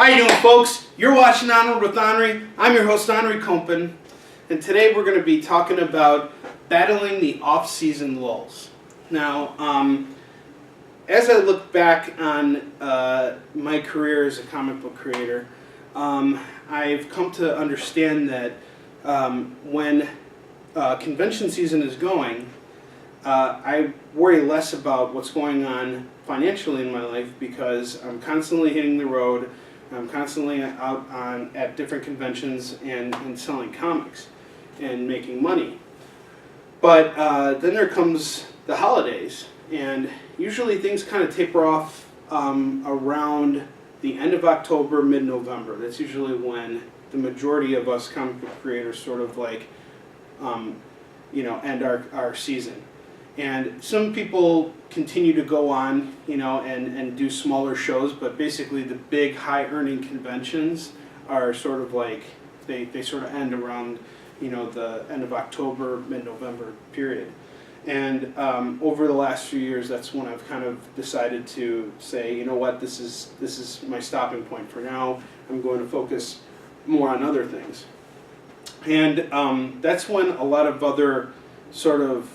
How you doing, folks? You're watching Onward with Onrie. I'm your host, Onrie Kompan, and today we're going to be talking about battling the off-season lulls. Now, as I look back on my career as a comic book creator, I've come to understand that when convention season is going, I worry less about what's going on financially in my life because I'm constantly hitting the road. I'm constantly out at different conventions and selling comics and making money. But then there comes the holidays, and usually things kind of taper off around the end of October, mid-November. That's usually when the majority of us comic book creators sort of like, end our season. And some people continue to go on, and do smaller shows, but basically the big high-earning conventions are sort of like, they sort of end around, the end of October, mid-November period. And over the last few years, that's when I've kind of decided to say, you know what, this is my stopping point for now. I'm going to focus more on other things. And that's when a lot of other sort of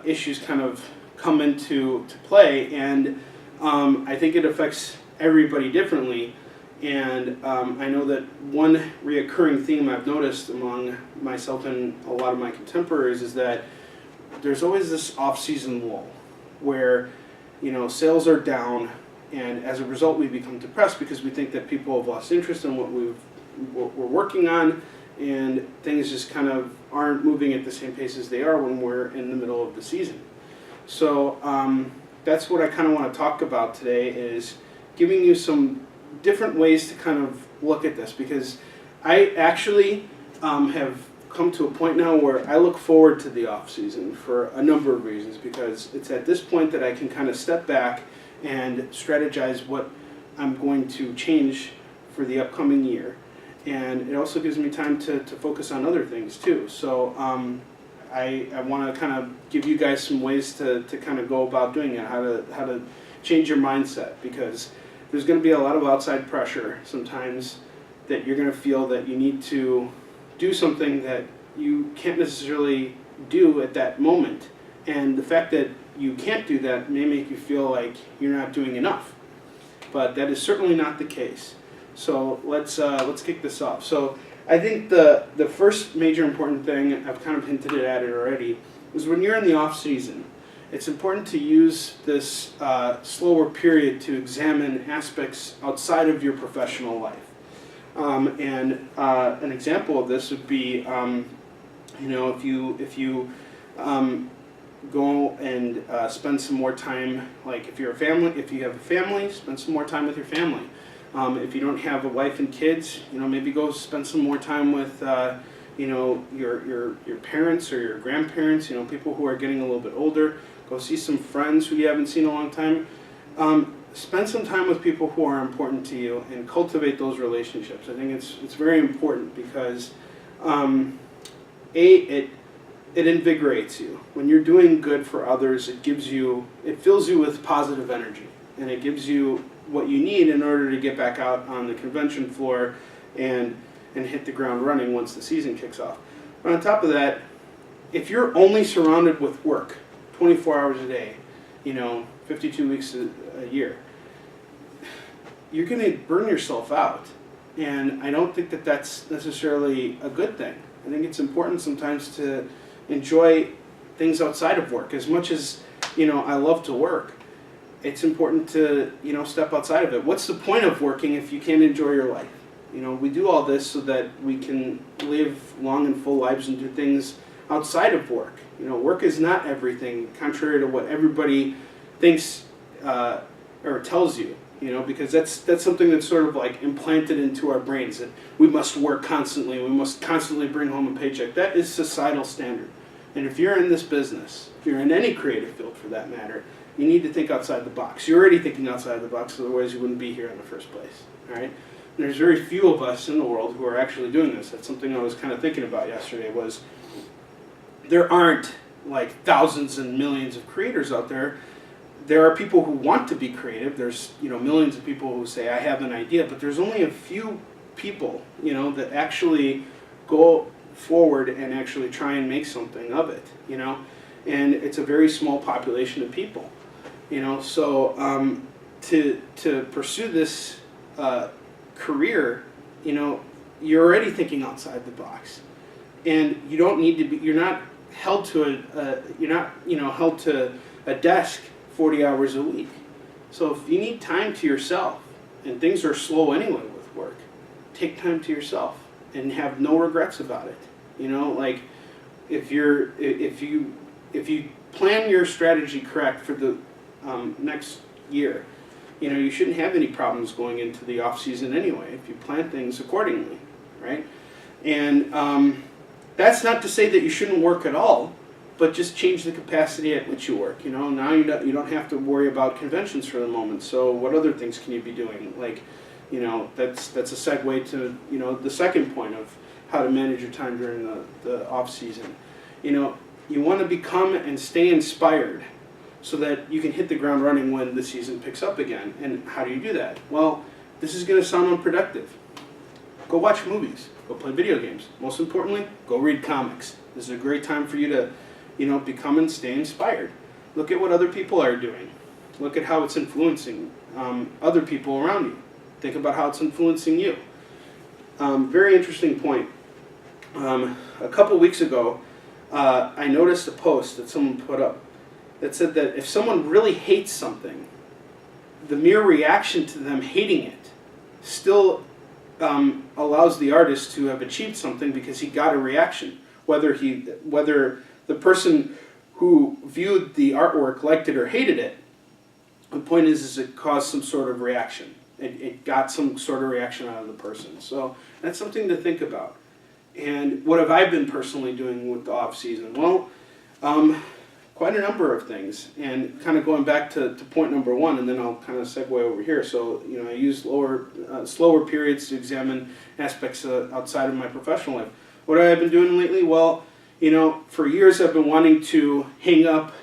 issues kind of come into play, and I think it affects everybody differently. And I know that one reoccurring theme I've noticed among myself and a lot of my contemporaries is that there's always this off-season lull where sales are down, and as a result we become depressed because we think that people have lost interest in what we're working on, and things just kind of aren't moving at the same pace as they are when we're in the middle of the season. So that's what I kind of want to talk about today, is giving you some different ways to kind of look at this, because I actually have come to a point now where I look forward to the off season for a number of reasons, because it's at this point that I can kind of step back and strategize what I'm going to change for the upcoming year. And it also gives me time to focus on other things too. So I want to kind of give you guys some ways to kind of go about doing it, how to change your mindset, because there's going to be a lot of outside pressure sometimes that you're going to feel that you need to do something that you can't necessarily do at that moment. And the fact that you can't do that may make you feel like you're not doing enough. But that is certainly not the case. So let's kick this off. So I think the first major important thing, I've kind of hinted at it already, is when you're in the off season, it's important to use this slower period to examine aspects outside of your professional life. And an example of this would be, if you go and spend some more time, like if you have a family, spend some more time with your family. If you don't have a wife and kids, maybe go spend some more time with, your parents or your grandparents, people who are getting a little bit older. Go see some friends who you haven't seen in a long time. Spend some time with people who are important to you and cultivate those relationships. I think it's very important because, it invigorates you. When you're doing good for others, it fills you with positive energy, and it gives you what you need in order to get back out on the convention floor and hit the ground running once the season kicks off. But on top of that, if you're only surrounded with work 24 hours a day, 52 weeks a year, you're going to burn yourself out. And I don't think that that's necessarily a good thing. I think it's important sometimes to enjoy things outside of work. As much as, I love to work, it's important to, step outside of it. What's the point of working if you can't enjoy your life? We do all this so that we can live long and full lives and do things outside of work. Work is not everything, contrary to what everybody thinks or tells you. Because that's something that's sort of like implanted into our brains, that we must work constantly, we must constantly bring home a paycheck. That is societal standard. And if you're in this business, if you're in any creative field for that matter, you need to think outside the box. You're already thinking outside the box, otherwise you wouldn't be here in the first place. All right? And there's very few of us in the world who are actually doing this. That's something I was kind of thinking about yesterday, was there aren't like thousands and millions of creators out there there are people who want to be creative. There's, millions of people who say, I have an idea, but there's only a few people, that actually go forward and actually try and make something of it, and it's a very small population of people, so to pursue this career, you're already thinking outside the box, and you don't need to be. You're not held to held to a desk 40 hours a week. So if you need time to yourself, and things are slow anyway with work, take time to yourself and have no regrets about it. Like if you plan your strategy correct for the next year, you shouldn't have any problems going into the off season anyway if you plan things accordingly, right? And that's not to say that you shouldn't work at all, but just change the capacity at which you work. Now you don't have to worry about conventions for the moment. So what other things can you be doing? Like, that's a segue to the second point of how to manage your time during the off season. You want to become and stay inspired so that you can hit the ground running when the season picks up again. And how do you do that? Well, this is going to sound unproductive. Go watch movies. Go play video games. Most importantly, go read comics. This is a great time for you to become and stay inspired. Look at what other people are doing. Look at how it's influencing other people around you. Think about how it's influencing you. Very interesting point. A couple weeks ago, I noticed a post that someone put up that said that if someone really hates something, the mere reaction to them hating it still allows the artist to have achieved something because he got a reaction. Whether the person who viewed the artwork liked it or hated it, the point is it caused some sort of reaction. It got some sort of reaction out of the person. So that's something to think about. And what have I been personally doing with the off season? Well, quite a number of things. And kind of going back to point number one, and then I'll kind of segue over here. So I use slower periods to examine aspects outside of my professional life. What have I been doing lately? Well, for years I've been wanting to hang up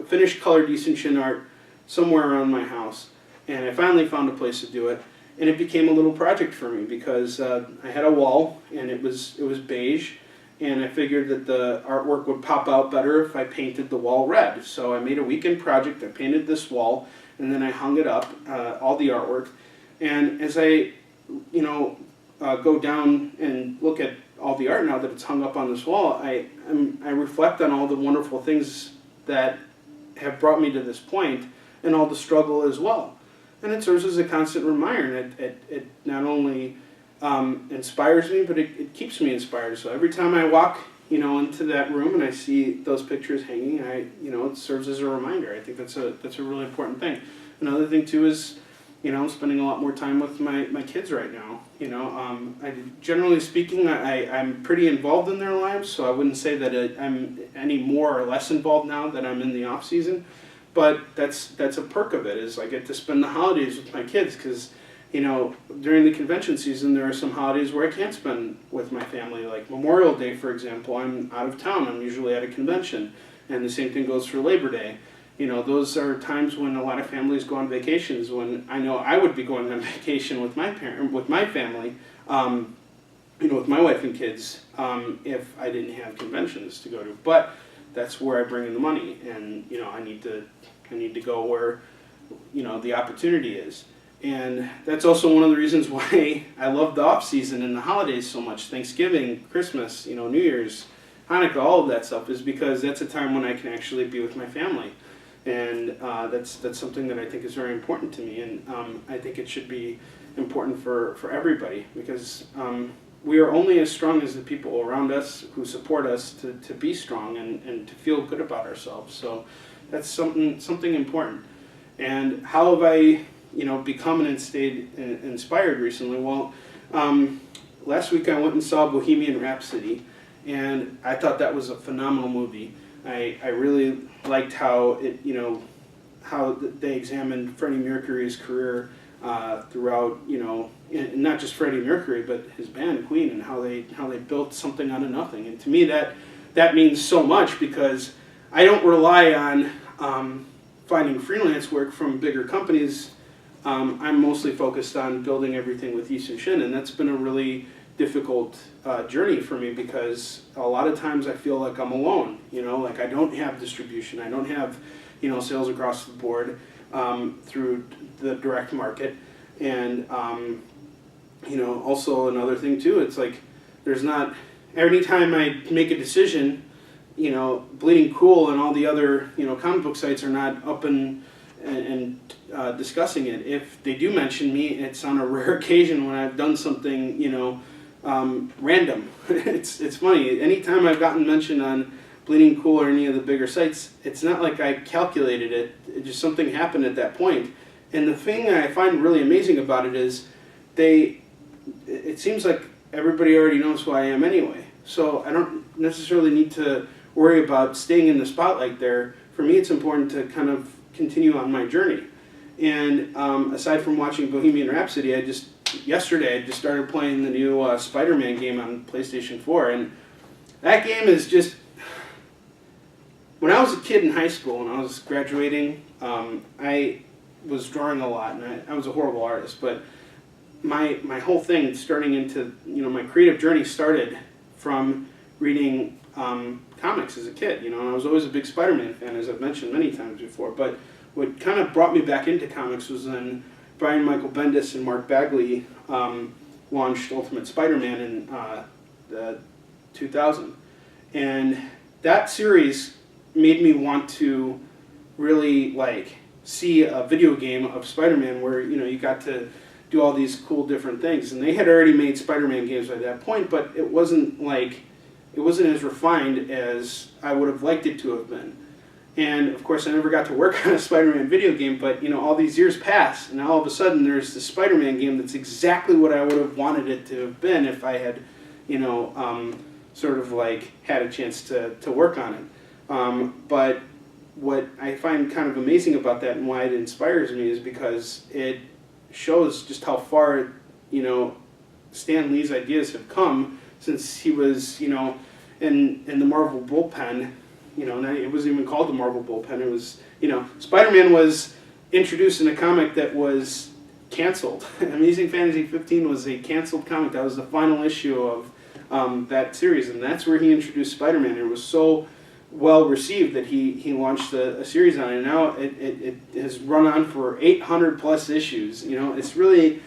finished colored Yisenshin art somewhere around my house. And I finally found a place to do it. And it became a little project for me because I had a wall and it was beige. And I figured that the artwork would pop out better if I painted the wall red. So I made a weekend project. I painted this wall and then I hung it up, all the artwork. And as I, go down and look at all the art now that it's hung up on this wall, I reflect on all the wonderful things that have brought me to this point and all the struggle as well. And it serves as a constant reminder. And it not only inspires me, but it keeps me inspired. So every time I walk, into that room and I see those pictures hanging, it serves as a reminder. I think that's a really important thing. Another thing too is, I'm spending a lot more time with my kids right now. Generally speaking, I'm pretty involved in their lives, so I wouldn't say that I'm any more or less involved now that I'm in the off season. But that's a perk of it, is I get to spend the holidays with my kids because, during the convention season there are some holidays where I can't spend with my family. Like Memorial Day, for example, I'm out of town. I'm usually at a convention, and the same thing goes for Labor Day. Those are times when a lot of families go on vacations, when I know I would be going on vacation with my family, with my wife and kids, if I didn't have conventions to go to. But that's where I bring in the money, and I need to go where the opportunity is. And that's also one of the reasons why I love the off season and the holidays so much. Thanksgiving, Christmas, New Year's, Hanukkah, all of that stuff, is because that's a time when I can actually be with my family. And that's something that I think is very important to me, and I think it should be important for everybody, because we are only as strong as the people around us who support us to be strong and to feel good about ourselves. So that's something important. And how have I become and stayed inspired recently? Well, last week I went and saw Bohemian Rhapsody, and I thought that was a phenomenal movie. I really liked how how they examined Freddie Mercury's career throughout, and not just Freddie Mercury, but his band Queen, and how they built something out of nothing. And to me that means so much, because I don't rely on finding freelance work from bigger companies, I'm mostly focused on building everything with Yisun Shin, and that's been a really difficult journey for me because a lot of times I feel like I'm alone. Like I don't have distribution, I don't have sales across the board through the direct market, and also another thing too. It's like there's not anytime I make a decision, Bleeding Cool and all the other comic book sites are not up and discussing it. If they do mention me, it's on a rare occasion when I've done something random. It's funny. Anytime I've gotten mentioned on Bleeding Cool or any of the bigger sites, it's not like I calculated it. It just something happened at that point. And the thing that I find really amazing about it is it seems like everybody already knows who I am anyway. So I don't necessarily need to worry about staying in the spotlight there. For me, it's important to kind of continue on my journey. And aside from watching Bohemian Rhapsody, yesterday I just started playing the new Spider-Man game on PlayStation 4. And that game is just... When I was a kid in high school and I was graduating, I was drawing a lot, and I was a horrible artist, but my whole thing starting into, my creative journey started from reading comics as a kid, and I was always a big Spider-Man fan, as I've mentioned many times before, but what kind of brought me back into comics was when Brian Michael Bendis and Mark Bagley launched Ultimate Spider-Man in 2000, and that series made me want to really see a video game of Spider-Man where you got to do all these cool different things. And they had already made Spider-Man games by that point, but it wasn't as refined as I would have liked it to have been. And of course I never got to work on a Spider-Man video game, but all these years pass, and now all of a sudden there's this Spider-Man game that's exactly what I would have wanted it to have been if I had had a chance to work on it. But what I find kind of amazing about that and why it inspires me is because it shows just how far, Stan Lee's ideas have come since he was, in the Marvel bullpen. It wasn't even called the Marvel bullpen. It was, Spider-Man was introduced in a comic that was canceled. Amazing Fantasy 15 was a canceled comic. That was the final issue of that series, and that's where he introduced Spider-Man. It was so well received that he launched a series on it, and now it has run on for 800 plus issues. It's really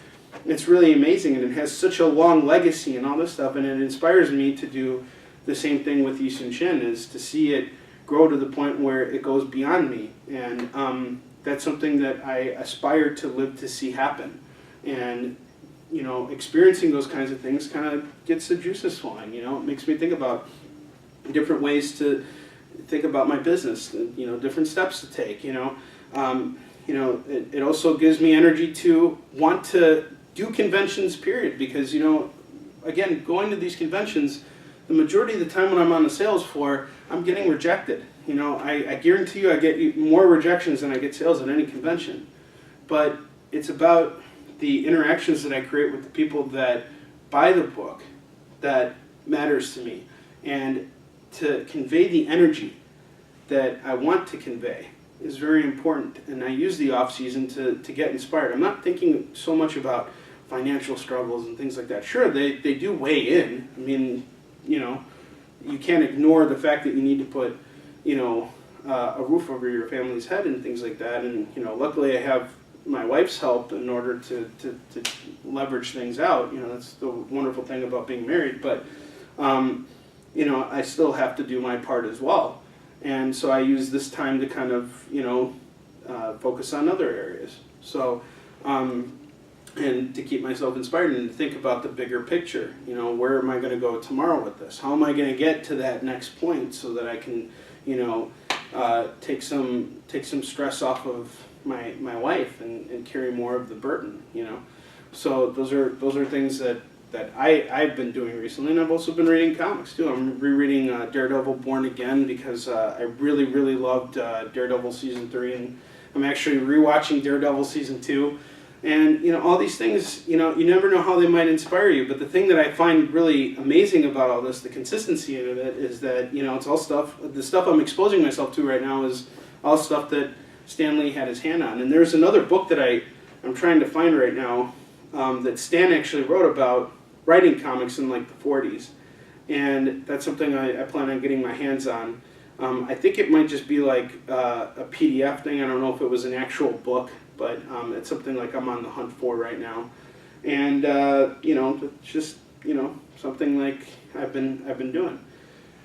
amazing, and it has such a long legacy and all this stuff, and it inspires me to do the same thing with Yisun Shin, is to see it grow to the point where it goes beyond me, and that's something that I aspire to live to see happen. And experiencing those kinds of things kind of gets the juices flowing. It makes me think about different ways to think about my business, different steps to take. It also gives me energy to want to do conventions, period, because again, going to these conventions, the majority of the time when I'm on the sales floor, I'm getting rejected. I guarantee you I get more rejections than I get sales at any convention. But it's about the interactions that I create with the people that buy the book that matters to me. And to convey the energy that I want to convey is very important. And I use the off season to get inspired. I'm not thinking so much about financial struggles and things like that. Sure, they do weigh in. I mean, you can't ignore the fact that you need to put, a roof over your family's head and things like that. And, luckily I have my wife's help in order to leverage things out. That's the wonderful thing about being married. But, I still have to do my part as well. And so I use this time to kind of, focus on other areas. So, and to keep myself inspired and to think about the bigger picture. Where am I going to go tomorrow with this? How am I going to get to that next point so that I can, take some stress off of my wife and carry more of the burden. So those are things that I've been doing recently, and I've also been reading comics too. I'm rereading Daredevil Born Again because I really, really loved Daredevil Season 3, and I'm actually rewatching Daredevil Season 2. And, all these things, you never know how they might inspire you. But the thing that I find really amazing about all this, the consistency of it, is that, it's all stuff, the stuff I'm exposing myself to right now is all stuff that Stan Lee had his hand on. And there's another book that I'm trying to find right now that Stan actually wrote about writing comics in like the 40s. And that's something I plan on getting my hands on. I think it might just be like a PDF thing. I don't know if it was an actual book, but it's something like I'm on the hunt for right now. And it's just something like I've been doing.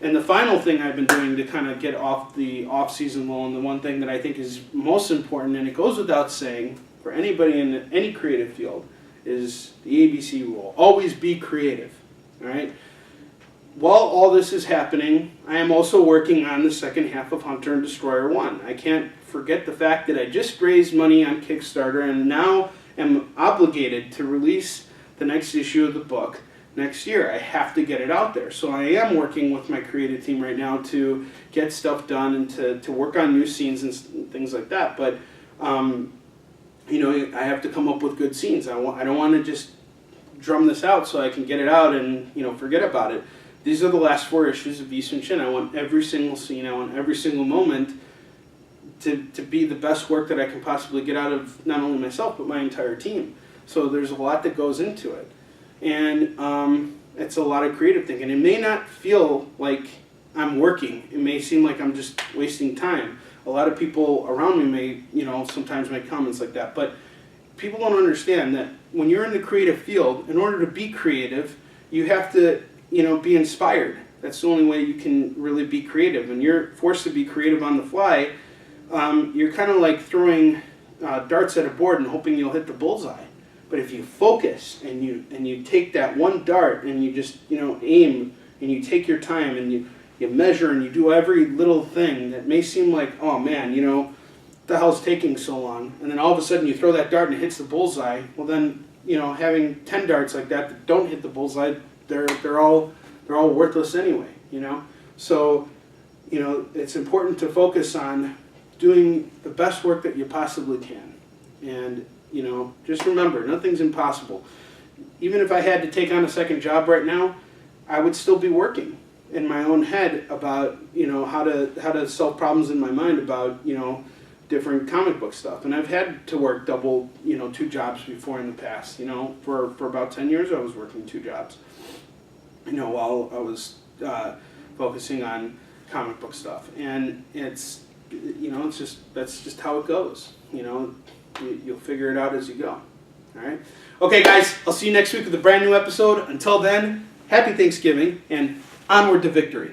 And the final thing I've been doing to kind of get off the off-season lull, and the one thing that I think is most important, and it goes without saying for anybody in any creative field, is the ABC rule. Always be creative. All right. While all this is happening, I am also working on the second half of Hunter and Destroyer 1. I can't forget the fact that I just raised money on Kickstarter and now am obligated to release the next issue of the book next year. I have to get it out there. So I am working with my creative team right now to get stuff done and to work on new scenes and things like that. But, I have to come up with good scenes. I don't want to just drum this out so I can get it out and, forget about it. These are the last 4 issues of Eastern Shin. I want every single scene, I want every single moment to be the best work that I can possibly get out of not only myself, but my entire team. So there's a lot that goes into it. And it's a lot of creative thinking. It may not feel like I'm working. It may seem like I'm just wasting time. A lot of people around me may, sometimes make comments like that. But people don't understand that when you're in the creative field, in order to be creative, you have to be inspired. That's the only way you can really be creative. When you're forced to be creative on the fly, you're kind of like throwing darts at a board and hoping you'll hit the bullseye. But if you focus and you take that one dart and you just aim and you take your time and you measure and you do every little thing that may seem like, oh man, what the hell's taking so long? And then all of a sudden you throw that dart and it hits the bullseye. Well then, having 10 darts like that don't hit the bullseye, they're all worthless anyway, So, it's important to focus on doing the best work that you possibly can. And, just remember, nothing's impossible. Even if I had to take on a second job right now, I would still be working in my own head about, how to solve problems in my mind about, different comic book stuff. And I've had to work double, 2 jobs before in the past. For about 10 years I was working 2 jobs. While I was focusing on comic book stuff, and that's just how it goes. You'll figure it out as you go. All right. Okay, guys. I'll see you next week with a brand new episode. Until then, happy Thanksgiving and onward to victory.